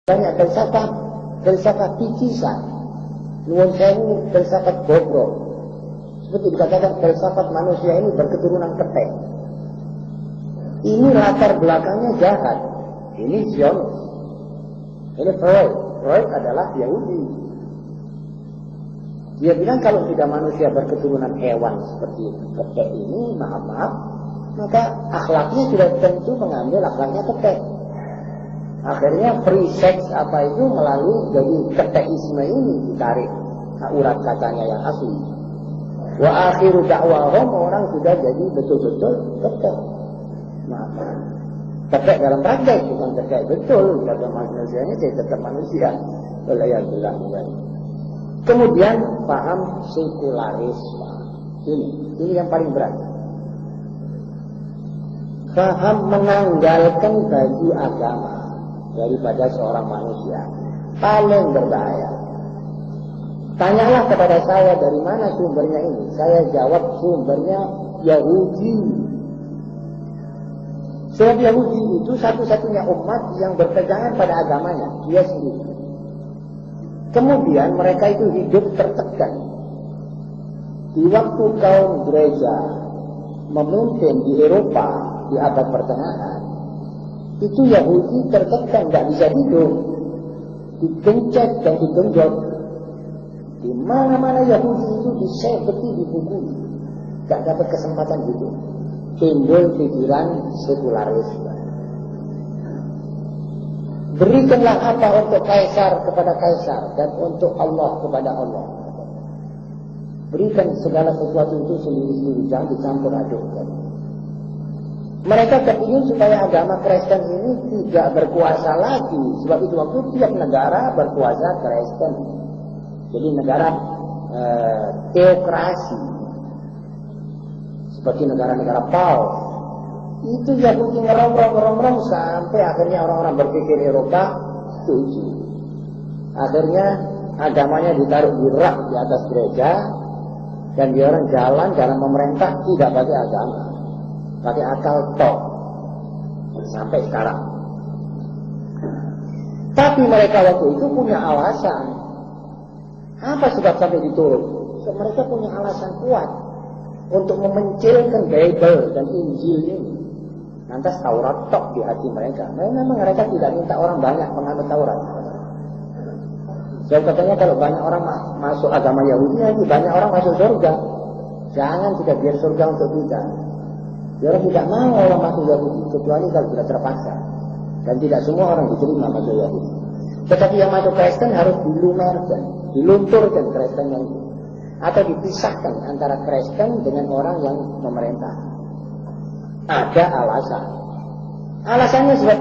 banyak filsafat pikisan, nuwun sewu filsafat bobrok. Seperti dikatakan filsafat manusia ini berketurunan ketek. Ini latar belakangnya jahat. Ini Zionis. Ini Freud. Freud adalah Yahudi. Dia bilang kalau tidak manusia berketurunan hewan seperti ketek ini, maaf, maka akhlaknya sudah tentu mengambil akhlaknya ketek. Akhirnya free sex apa itu melalui jadi ketekisme ini ditarik urat katanya yang asli. Wa akhiru da'wahum, orang sudah jadi betul-betul ketek. Maaf. Ketek dalam praktek, bukan ketek betul. Pada manusianya jadi tetap manusia. Walayahullah. Kemudian paham sekularisme. Ini yang paling berat. Paham menanggalkan baju agama daripada seorang manusia paling berbahaya. Tanyalah kepada saya dari mana sumbernya ini. Saya jawab sumbernya Yahudi. Sebab Yahudi itu satu-satunya umat yang berpegangan pada agamanya, dia sendiri. Kemudian mereka itu hidup tertekan. Di waktu kaum gereja memimpin di Eropa di abad pertengahan, itu Yahudi tertekan, tidak bisa hidup, digencet dan digenjot. Di mana-mana Yahudi itu disebeti, dibukui, tidak dapat kesempatan hidup. Timbul pikiran sekularisme. Berikanlah apa untuk kaisar kepada kaisar dan untuk Allah kepada Allah. Berikan segala sesuatu itu sendiri-sendiri, jangan dicampur adukkan. Mereka kepingin supaya agama Kristen ini tidak berkuasa lagi. Sebab itu waktu tiap negara berkuasa Kristen. Jadi negara teokrasi. Seperti negara-negara Paus. Itu Yahudi ngerong-rong sampai akhirnya orang-orang berpikir Eropa setuju. Akhirnya agamanya ditaruh di rak di atas gereja. Dan dia orang jalan memerintah tidak pakai agama. Pakai akal tok. Sampai sekarang. Tapi mereka waktu itu punya alasan. Apa sebab sampai diturun? So, mereka punya alasan kuat untuk memencilkan Bible dan Injil ini. Lantas Taurat tok di hati mereka. Memang mereka tidak minta orang banyak menganut Taurat. So, katanya kalau banyak orang masuk agama Yahudi, nanti banyak orang masuk surga. Jangan kita biar surga untuk kita. Orang tidak mau orang masuk Yahudi, kecuali kalau sudah terpaksa. Dan tidak semua orang diterima masuk Yahudi. Tetapi yang masuk Kristen harus dilumerkan, dilunturkan Kristennya itu. Atau dipisahkan antara Kristen dengan orang yang memerintah. Ada alasan. Alasannya sebab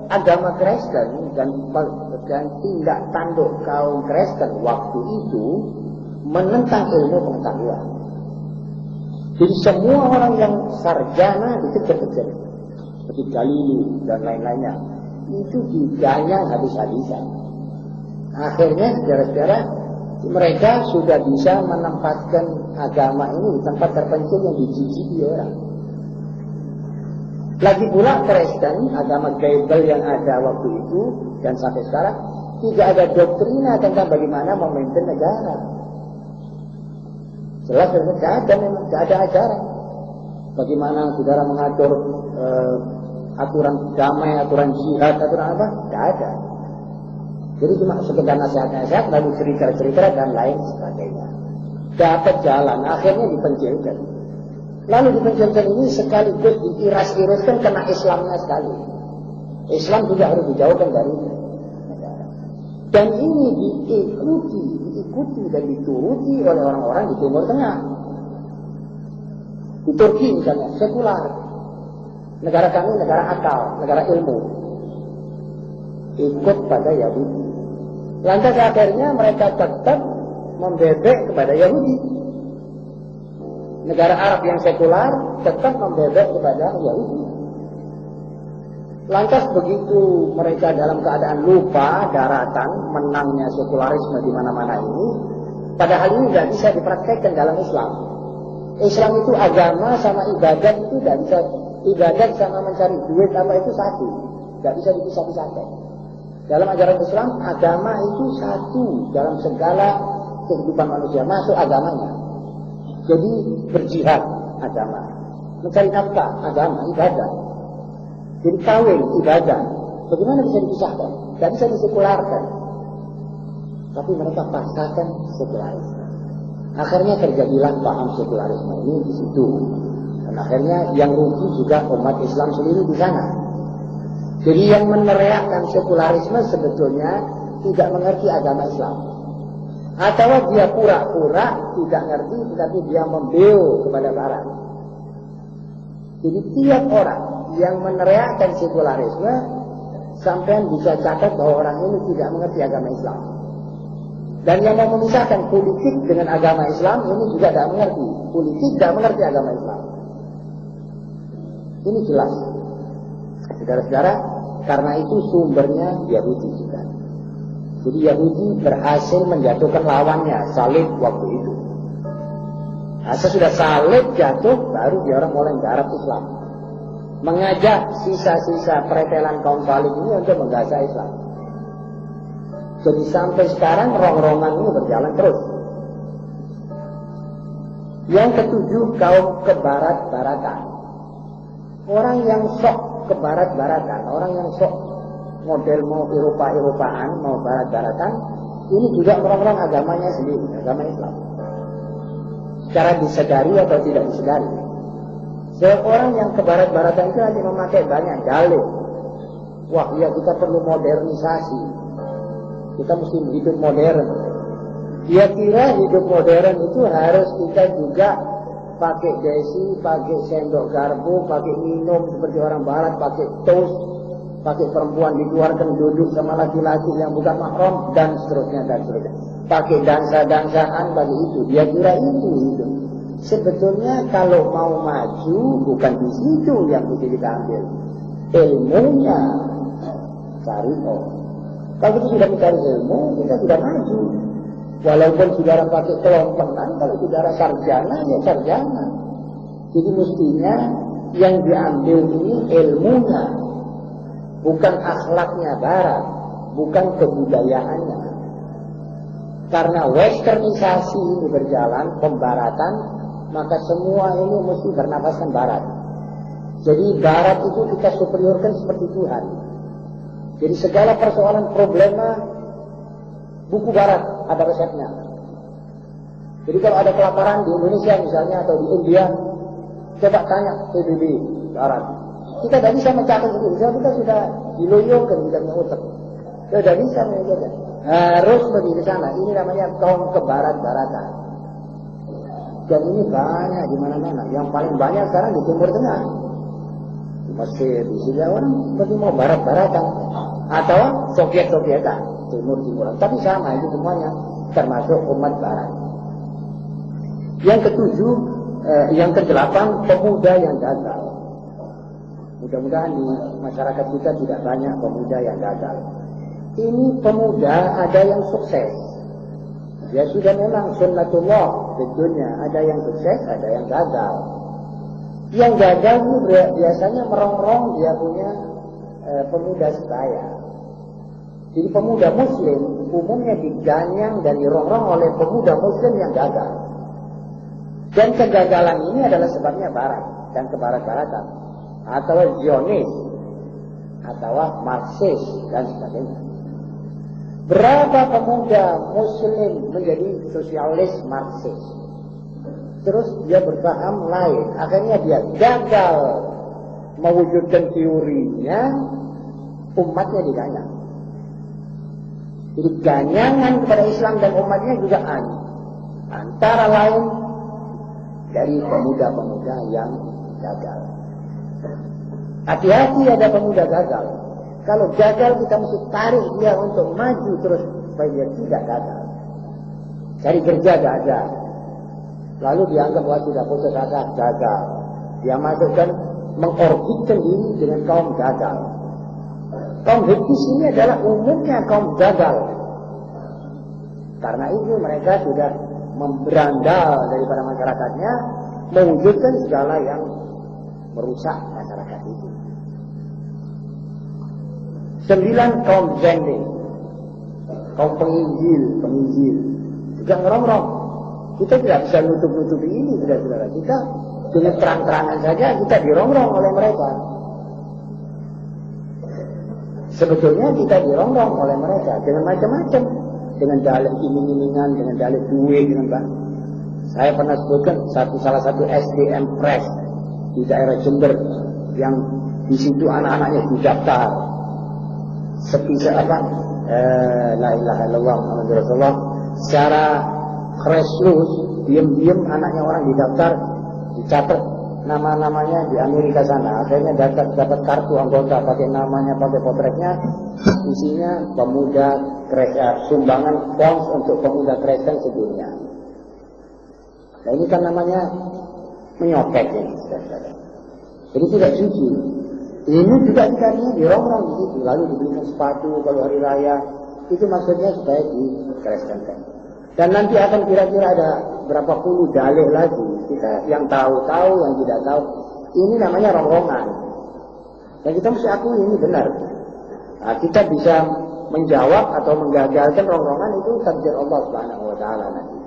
agama Kristen dan tindak tanduk kaum Kristen waktu itu menentang ilmu pengetahuan. Jadi semua orang yang sarjana dikejar-kejar, seperti Galilei dan lain-lainnya, itu diganyang habis-habisan. Akhirnya saudara-saudara, mereka sudah bisa menempatkan agama ini di tempat terpencil yang dijijiki orang. Lagi pula Kristen, agama Bible yang ada waktu itu dan sampai sekarang, tidak ada doktrina tentang bagaimana memimpin negara. Jelas tidak ada ajaran. Bagaimana saudara mengatur aturan damai, aturan jihad, aturan apa? Tidak ada. Jadi cuma sekedar nasihat-nasihat, lalu cerita-cerita dan lain sebagainya. Dapat jalan, akhirnya dipencilkan. Lalu dipencilkan ini sekaligus diiras-iraskan kena Islamnya sekali. Islam juga harus dijauhkan dari negara. Dan ini diikuti dan dituruti oleh orang-orang di Timur Tengah. Di Turki misalnya, sekular. Negara kami negara akal, negara ilmu. Ikut pada Yahudi. Lantas akhirnya mereka tetap membebek kepada Yahudi. Negara Arab yang sekular tetap membebek kepada Yahudi. Lantas begitu mereka dalam keadaan lupa daratan menangnya sekularisme di mana-mana ini, padahal ini tidak bisa dipraktekkan dalam Islam. Islam itu agama sama ibadat itu tidak bisa. Ibadat sama mencari duit apa itu satu, tidak bisa dipisah-pisahkan. Dalam ajaran Islam, agama itu satu dalam segala kehidupan manusia, masuk agamanya. Jadi berjihad agama, mencari nafkah agama, ibadah. Jadi kawin ibadah. Bagaimana bisa dipisahkan? Tidak bisa disekularkan. Tapi mereka paksakan sekularisme. Akhirnya terjadilah paham sekularisme ini di situ. Dan akhirnya yang rugi juga umat Islam sendiri di sana. Jadi yang meneriakkan sekularisme sebetulnya tidak mengerti agama Islam. Atau dia pura-pura tidak ngerti, tetapi dia membeu kepada barat. Jadi tiap orang yang meneriakkan sekularisme, sampean bisa catat bahwa orang ini tidak mengerti agama Islam. Dan yang mau memisahkan politik dengan agama Islam ini juga tidak mengerti. Politik tidak mengerti agama Islam. Ini jelas. Saudara-saudara, karena itu sumbernya Yahudi juga. Jadi Yahudi berhasil menjatuhkan lawannya, salib waktu itu. Nah, sesudah salib jatuh, baru dia orang mulai garap Islam. Mengajak sisa-sisa pretelan kaum salib ini untuk menggasak Islam. Jadi sampai sekarang rong-rongan ini berjalan terus. Yang ketujuh, kaum kebarat-baratan. Orang yang sok kebarat-baratan, orang yang sok model mau Eropa-Eropaan, mau barat-baratan, ini juga orang-orang agamanya sendiri, agama Islam. Secara disadari atau tidak disadari. Seorang yang kebarat-baratan itu hanya memakai banyak dalil. Wah, ya kita perlu modernisasi. Kita mesti hidup modern. Dia kira hidup modern itu harus kita juga pakai desi, pakai sendok garpu, pakai minum seperti orang barat, pakai toast, pakai perempuan dikeluarkan duduk sama laki-laki yang bukan mahram, dan seterusnya dan seterusnya. Pakai dansa-dansaan bagi itu. Dia kira itu. Sebetulnya kalau mau maju bukan di situ yang mesti kita ambil. Ilmunya syariat. Kalau kita sudah mencari ilmu, kita sudah maju. Walaupun saudara pakai kelompokan, kalau saudara sarjana, ya sarjana. Jadi mestinya yang diambil ini ilmunya, bukan akhlaknya barat, bukan kebudayaannya. Karena westernisasi ini berjalan, pembaratan, maka semua ini mesti bernapaskan barat. Jadi barat itu kita superiorkan seperti Tuhan. Jadi segala persoalan problema, buku barat ada resepnya. Jadi kalau ada kelaparan di Indonesia misalnya atau di India, coba tanya PBB barat. Kita tidak bisa mencatat itu. Kita sudah diloyokan, kita punya utak. Kita tidak bisa mencatat. Harus pergi ke sana. Ini namanya kaum kebarat-baratan. Dan ini banyak di mana-mana. Yang paling banyak sekarang di Timur Tengah. Di Mesir, di Syria, orang seperti mau barat-baratan. Atau Soviet-Sovietan, Timur-Timuran. Tapi sama, itu semuanya termasuk umat barat. Yang ketujuh, yang kedelapan, pemuda yang gagal. Mudah-mudahan di masyarakat kita tidak banyak pemuda yang gagal. Ini pemuda ada yang sukses. Ya sudah memang sunnatullah di dunia. Ada yang sukses, ada yang gagal. Yang gagal itu biasanya merongrong dia punya pemuda sebaya. Jadi pemuda muslim umumnya diganyang dan dirongrong oleh pemuda muslim yang gagal. Dan kegagalan ini adalah sebabnya barat dan kebarat-baratan. Atau Zionis, atau Marxis, dan sebagainya. Berapa pemuda muslim menjadi sosialis Marxis? Terus dia berpaham lain. Akhirnya dia gagal mewujudkan teorinya, umatnya diganyang. Jadi ganyangan kepada Islam dan umatnya juga antara lain dari pemuda-pemuda yang gagal. Hati-hati ada pemuda gagal. Kalau gagal kita mesti tarik dia untuk maju terus supaya dia tidak gagal. Cari kerja gagal. Lalu dianggap wah sudah putus asa, gagal. Dia masukkan mengorbitkan diri dengan kaum gagal. Kaum hipis ini adalah umumnya kaum gagal. Karena itu mereka sudah memberandal daripada masyarakatnya, mewujudkan segala yang merusak masyarakat itu. 9 kaum zending, kaum penginjil juga ngerongrong. Kita tidak bisa nutup-nutupi ini, saudara-saudara. Kita dengan terang-terangan saja kita dirongrong oleh mereka. Sebetulnya kita dirongrong oleh mereka dengan macam-macam, dengan dalih iming-imingan, dengan dalih duit, dengan saya pernah sebutkan salah satu SDM Press di daerah Jember yang di situ anak-anaknya didaftar sepisah la ilaha illallah Muhammadur Rasulullah secara kreslus, diam-diam anaknya orang didaftar, dicatat nama-namanya di Amerika sana. Akhirnya dapat kartu anggota, pakai namanya, pakai potretnya, isinya pemuda sumbangan fonds untuk pemuda Kristen sedunia. Nah ini kan namanya menyopek ini, jadi tidak jujur. Ini juga dikasih dirongrong di situ, lalu diberikan sepatu kalau hari raya. Itu maksudnya supaya dikrestenkan. Dan nanti akan kira-kira ada berapa puluh dalih lagi. Kita yang tahu, yang tidak tahu. Ini namanya rongrongan. Dan kita mesti akui ini benar. Nah, kita bisa menjawab atau menggagalkan rongrongan itu takdir Allah Subhanahu wa taala nanti.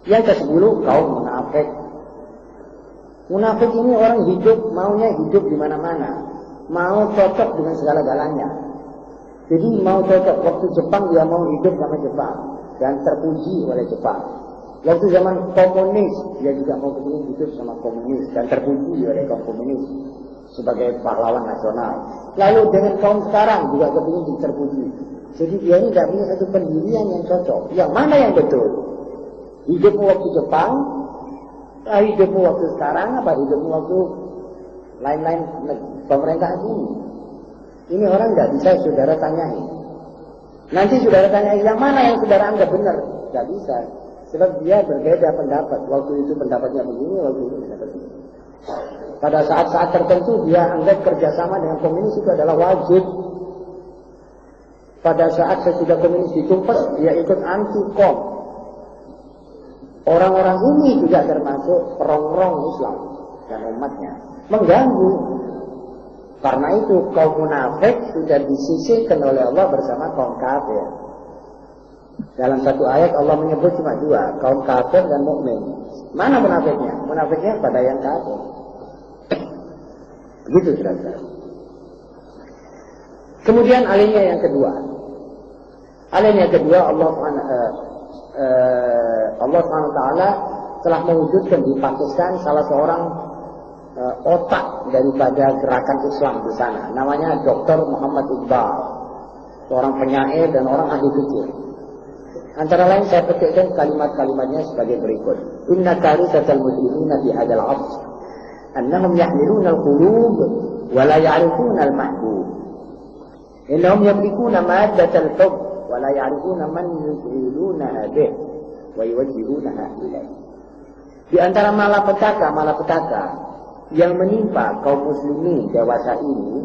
Yang ke-10 kaum munafik. Munafik ini orang maunya hidup di mana-mana. Mau cocok dengan segala-galanya. Jadi mau cocok, waktu Jepang dia mau hidup sama Jepang dan terpuji oleh Jepang. Waktu zaman komunis dia juga mau hidup sama komunis dan terpuji oleh kaum komunis sebagai pahlawan nasional. Lalu dengan kaum sekarang juga kepingin terpuji. Jadi dia ini tidak punya satu pendirian yang cocok. Yang mana yang betul? Hidupmu waktu Jepang, hidupmu waktu sekarang, apa hidupmu waktu lain-lain pemerintahan ini? Ini orang tidak bisa saudara tanyai. Nanti saudara tanyai yang mana yang saudara anggap benar? Tidak bisa. Sebab dia berbeda pendapat. Waktu itu pendapatnya begini, waktu itu pendapat begini. Pada saat-saat tertentu dia anggap kerjasama dengan komunis itu adalah wajib. Pada saat sesudah komunis ditumpas, dia ikut anti-kom. Orang-orang ini juga termasuk perongrong Islam dan umatnya. Mengganggu. Karena itu kaum munafik sudah disisihkan oleh Allah bersama kaum kafir. Dalam satu ayat Allah menyebut cuma dua, kaum kafir dan mukmin. Mana munafiknya? Munafiknya pada yang kafir. Begitu kira-kira. Kemudian alinea yang kedua. Alinea yang kedua Allah SWT telah mewujudkan di Pakistan salah seorang otak daripada gerakan Islam di sana. Namanya Dr. Muhammad Iqbal, seorang penyair dan orang ahli fikih. Antara lain saya petikkan kalimat-kalimatnya sebagai berikut. Inna karisatal muslimina fi hadzal 'asr annahum yahmiluna al-qulub wa la ya'rifuna al-mahbub. Innahum yamlikuna maddatal hubb wa la ya'rifuna man yuzilunaha bih wa yuwajjihunaha ilayh. Di antara malapetaka yang menimpa kaum muslimin dewasa ini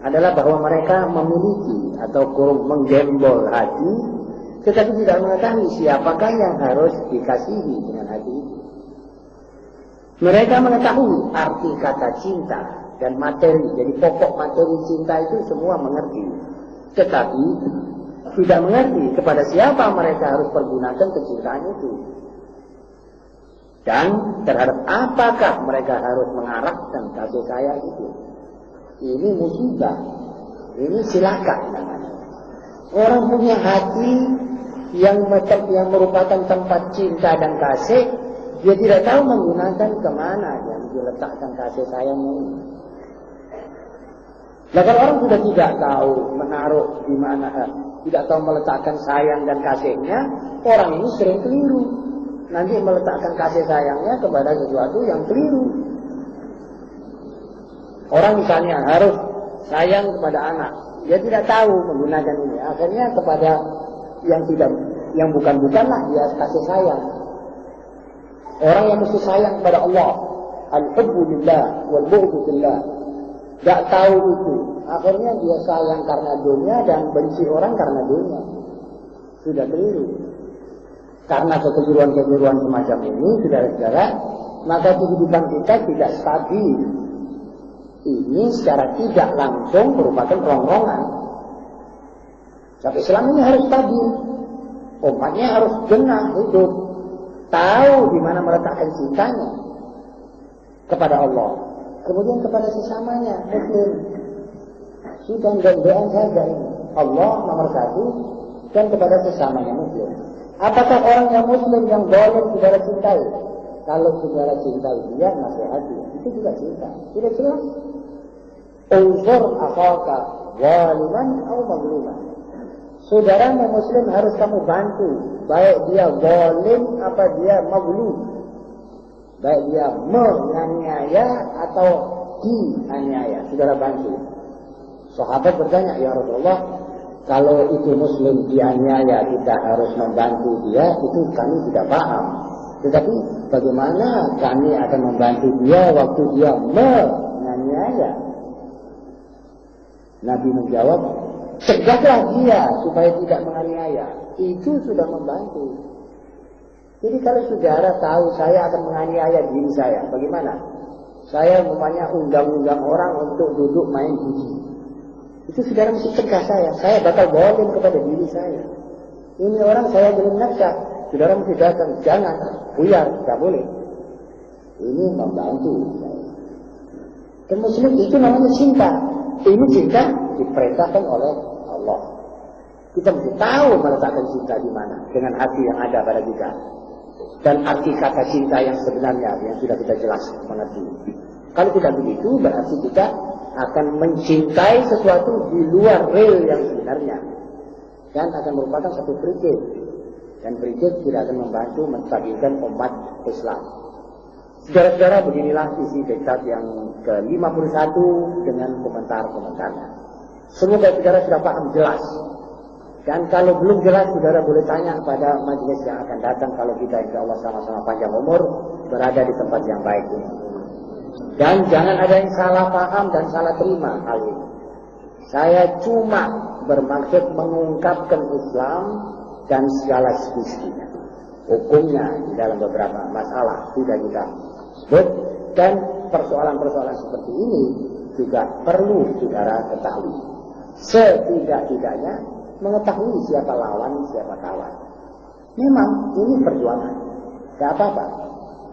adalah bahwa mereka memiliki atau kurung menggembol hati, tetapi tidak mengetahui siapakah yang harus dikasihi dengan hati itu. Mereka mengetahui arti kata cinta dan materi, jadi pokok materi cinta itu semua mengerti, tetapi tidak mengerti kepada siapa mereka harus pergunakan kecintaan itu. Dan terhadap apakah mereka harus mengarahkan kasih sayang itu. Ini musibah. Ini silakan namanya. Orang punya hati yang merupakan tempat cinta dan kasih, dia tidak tahu menggunakan kemana yang diletakkan kasih sayangnya ini. Nah, kalau orang sudah tidak tahu menaruh di mana, tidak tahu meletakkan sayang dan kasihnya, orang ini sering keliru. Nanti meletakkan kasih sayangnya kepada sesuatu yang keliru. Orang misalnya harus sayang kepada anak, dia tidak tahu menggunakan ini. Akhirnya kepada yang bukan-bukanlah dia kasih sayang. Orang yang mesti sayang kepada Allah, al-hubbu lillah wal bughdu fillah, tidak tahu itu. Akhirnya dia sayang karena dunia dan benci orang karena dunia. Sudah keliru. Karena kekeliruan-kekeliruan semacam ini, saudara-saudara, maka kehidupan kita tidak stabil. Ini secara tidak langsung merupakan rongrongan. Sebab Islam ini harus stabil. Umatnya harus genah hidup. Tahu di mana meletakkan cintanya kepada Allah. Kemudian kepada sesamanya, Muslim. Sudah gandean saja ini. Allah nomor satu dan kepada sesamanya Muslim. Apakah orang yang Muslim yang boleh saudara cintai? Kalau saudara cintai dia, nasihati. Itu juga cinta. Sudah jelas. Unzur akhaka zaliman atau mazluman. Saudara Muslim harus kamu bantu, baik dia zalim apa dia mazlum, baik dia menganiaya atau dianiaya, saudara bantu. Sahabat bertanya, ya Rasulullah, kalau itu Muslim dianiaya kita harus membantu dia, itu kami tidak paham. Tetapi bagaimana kami akan membantu dia waktu dia menganiaya? Nabi menjawab, cegahlah dia supaya tidak menganiaya. Itu sudah membantu. Jadi kalau saudara tahu saya akan menganiaya diri saya, bagaimana? Saya umpamanya undang-undang orang untuk duduk main judi. Itu saudara mesti cegah saya bakal zalim kepada diri saya. Ini orang saya belum nafkah, saudara mesti datang, jangan, buyar, tidak boleh. Ini membantu saya. Dan Muslim itu namanya cinta. Ini cinta diperintahkan oleh Allah. Kita mesti tahu meletakkan cinta di mana dengan hati yang ada pada kita. Dan arti kata cinta yang sebenarnya yang sudah kita jelas mengerti. Kalau tidak begitu berarti kita akan mencintai sesuatu di luar real yang sebenarnya. Dan akan merupakan satu prinsip. Dan prinsip tidak akan membantu menstabilkan umat Islam. Saudara-saudara, beginilah isi diktat yang ke-51 dengan komentar-komentarnya. Semoga saudara sudah paham jelas. Dan kalau belum jelas, saudara boleh tanya pada majelis yang akan datang kalau kita insya Allah sama-sama panjang umur berada di tempat yang baik ini. Dan jangan ada yang salah paham dan salah terima hal ini. Saya cuma bermaksud mengungkapkan Islam dan segala sisinya. Hukumnya di dalam beberapa masalah sudah kita sebut. Dan persoalan-persoalan seperti ini juga perlu saudara ketahui. Setidak-tidaknya mengetahui siapa lawan, siapa kawan. Memang ini perjuangan. Tidak apa-apa.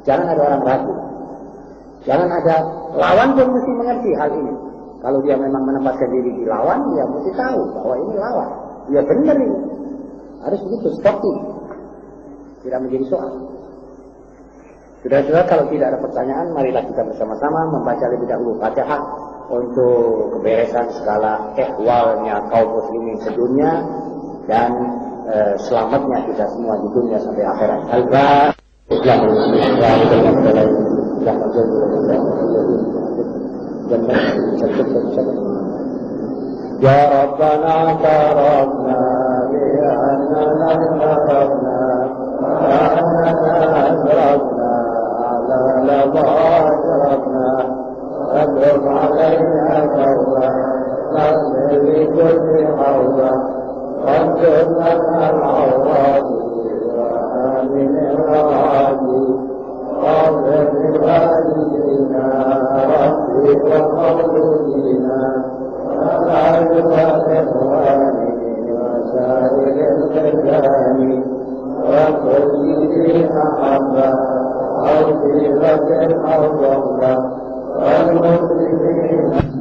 Jangan ada orang ragu. Jangan ada lawan pun mesti mengerti hal ini. Kalau dia memang menempatkan diri di lawan, dia mesti tahu bahwa ini lawan. Dia benar ini. Harus begitu, sportif. Tidak menjadi soal. Sudah-sudah, kalau tidak ada pertanyaan, marilah kita bersama-sama membaca lebih dahulu Fatihah untuk keberesan segala ehwalnya kaum muslimin sedunia dan selamatnya kita semua di dunia sampai akhirat. Ya Rabbana tarabna bi'annana tarabna wa'annana tarabna ala laba'atarabna أبرم علينا توبة نغفر لكل حوبة وانصر لنا العواد وآمن الرعادي واغفر لوالدينا ربي ومولودينا وسائر الإخوان وسائر الخلان وكل ذي محبة أو صيغة أو ضمة والمسلمين